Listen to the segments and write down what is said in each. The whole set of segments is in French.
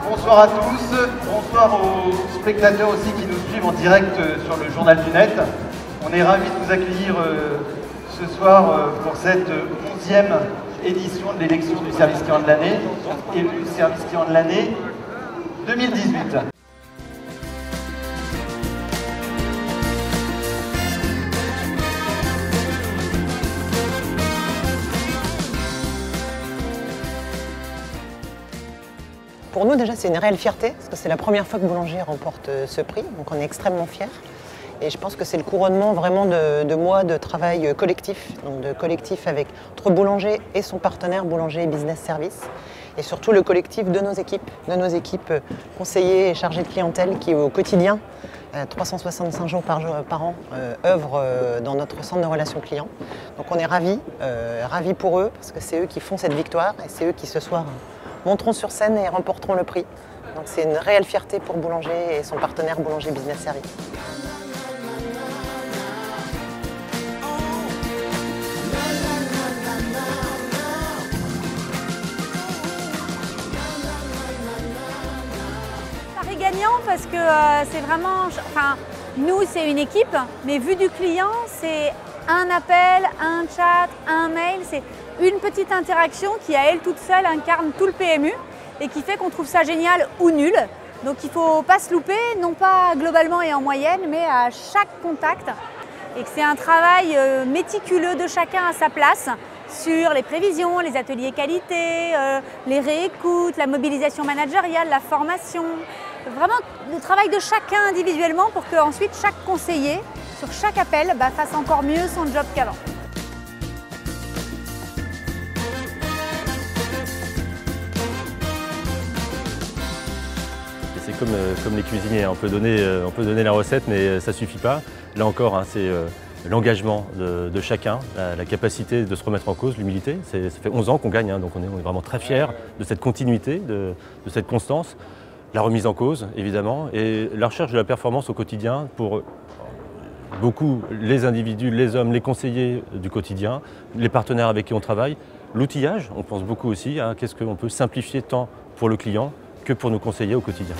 Bonsoir à tous, bonsoir aux spectateurs aussi qui nous suivent en direct sur le Journal du Net. On est ravis de vous accueillir ce soir pour cette 11e édition de l'élection du service client de l'année, élu service client de l'année 2018. Pour nous, déjà, c'est une réelle fierté, parce que c'est la première fois que Boulanger remporte ce prix, donc on est extrêmement fiers. Et je pense que c'est le couronnement vraiment de mois de travail collectif, donc de collectif entre Boulanger et son partenaire Boulanger Business Service, et surtout le collectif de nos équipes conseillers et chargés de clientèle qui au quotidien, 365 jours par an, œuvrent dans notre centre de relations clients. Donc on est ravis pour eux, parce que c'est eux qui font cette victoire, et c'est eux qui ce soir monteront sur scène et remporteront le prix. Donc c'est une réelle fierté pour Boulanger et son partenaire Boulanger Business Service. Paris gagnant parce que c'est vraiment, nous c'est une équipe, mais vu du client, c'est un appel, un chat, un mail, c'est une petite interaction qui à elle toute seule incarne tout le PMU et qui fait qu'on trouve ça génial ou nul. Donc il ne faut pas se louper, non pas globalement et en moyenne, mais à chaque contact. Et que c'est un travail méticuleux de chacun à sa place sur les prévisions, les ateliers qualité, les réécoutes, la mobilisation managériale, la formation. Vraiment le travail de chacun individuellement pour qu'ensuite chaque conseiller, sur chaque appel, fasse encore mieux son job qu'avant. C'est comme les cuisiniers, on peut donner la recette mais ça ne suffit pas. Là encore, c'est l'engagement de chacun, la capacité de se remettre en cause, l'humilité. Ça fait 11 ans qu'on gagne, donc on est vraiment très fiers de cette continuité, de cette constance. La remise en cause, évidemment, et la recherche de la performance au quotidien pour beaucoup les individus, les hommes, les conseillers du quotidien, les partenaires avec qui on travaille. L'outillage, on pense beaucoup aussi à qu'est-ce qu'on peut simplifier tant pour le client que pour nos conseillers au quotidien.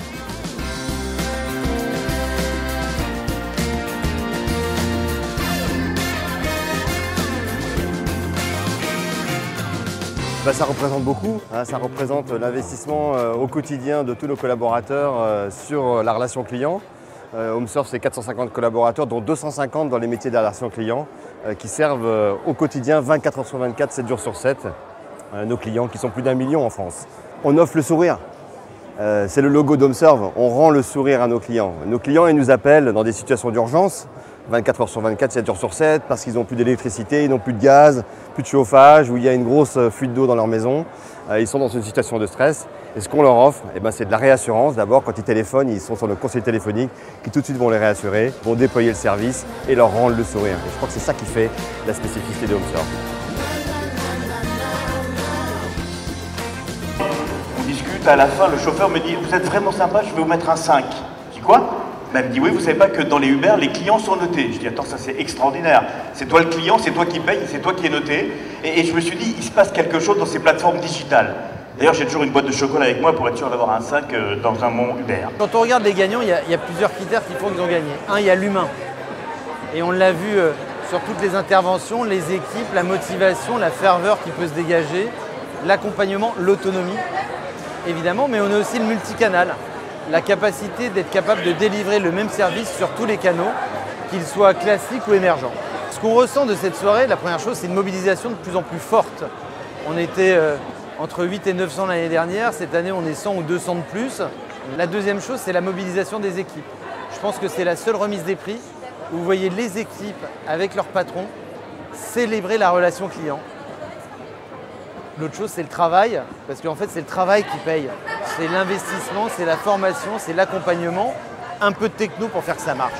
Ça représente beaucoup, ça représente l'investissement au quotidien de tous nos collaborateurs sur la relation client. HomeServe, c'est 450 collaborateurs, dont 250 dans les métiers de la relation client, qui servent au quotidien 24 heures sur 24, 7 jours sur 7, nos clients qui sont plus d'1 million en France. On offre le sourire. C'est le logo d'HomeServe, on rend le sourire à nos clients. Nos clients, ils nous appellent dans des situations d'urgence, 24 heures sur 24, 7 jours sur 7, parce qu'ils n'ont plus d'électricité, ils n'ont plus de gaz, plus de chauffage, ou il y a une grosse fuite d'eau dans leur maison. Ils sont dans une situation de stress. Et ce qu'on leur offre, c'est de la réassurance. D'abord, quand ils téléphonent, ils sont sur le conseil téléphonique qui tout de suite vont les rassurer, vont déployer le service et leur rendre le sourire. Et je crois que c'est ça qui fait la spécificité de HomeServe. On discute, à la fin, le chauffeur me dit « Vous êtes vraiment sympa, je vais vous mettre un 5 ». Je dis « Quoi ?» Elle me dit « Oui, vous savez pas que dans les Uber, les clients sont notés ». Je dis « Attends, ça c'est extraordinaire. C'est toi le client, c'est toi qui paye, c'est toi qui es noté. » Et je me suis dit « Il se passe quelque chose dans ces plateformes digitales. » D'ailleurs, j'ai toujours une boîte de chocolat avec moi pour être sûr d'avoir un 5 dans un mon Uber. Quand on regarde les gagnants, il y a plusieurs critères qui font qu'ils ont gagné. Un, il y a l'humain. Et on l'a vu sur toutes les interventions, les équipes, la motivation, la ferveur qui peut se dégager, l'accompagnement, l'autonomie, évidemment, mais on a aussi le multicanal. La capacité d'être capable de délivrer le même service sur tous les canaux, qu'ils soient classiques ou émergents. Ce qu'on ressent de cette soirée, la première chose, c'est une mobilisation de plus en plus forte. On était entre 8 et 900 l'année dernière, cette année on est 100 ou 200 de plus. La deuxième chose, c'est la mobilisation des équipes. Je pense que c'est la seule remise des prix où vous voyez les équipes avec leurs patrons célébrer la relation client. L'autre chose, c'est le travail, parce qu'en fait, c'est le travail qui paye. C'est l'investissement, c'est la formation, c'est l'accompagnement, un peu de techno pour faire que ça marche.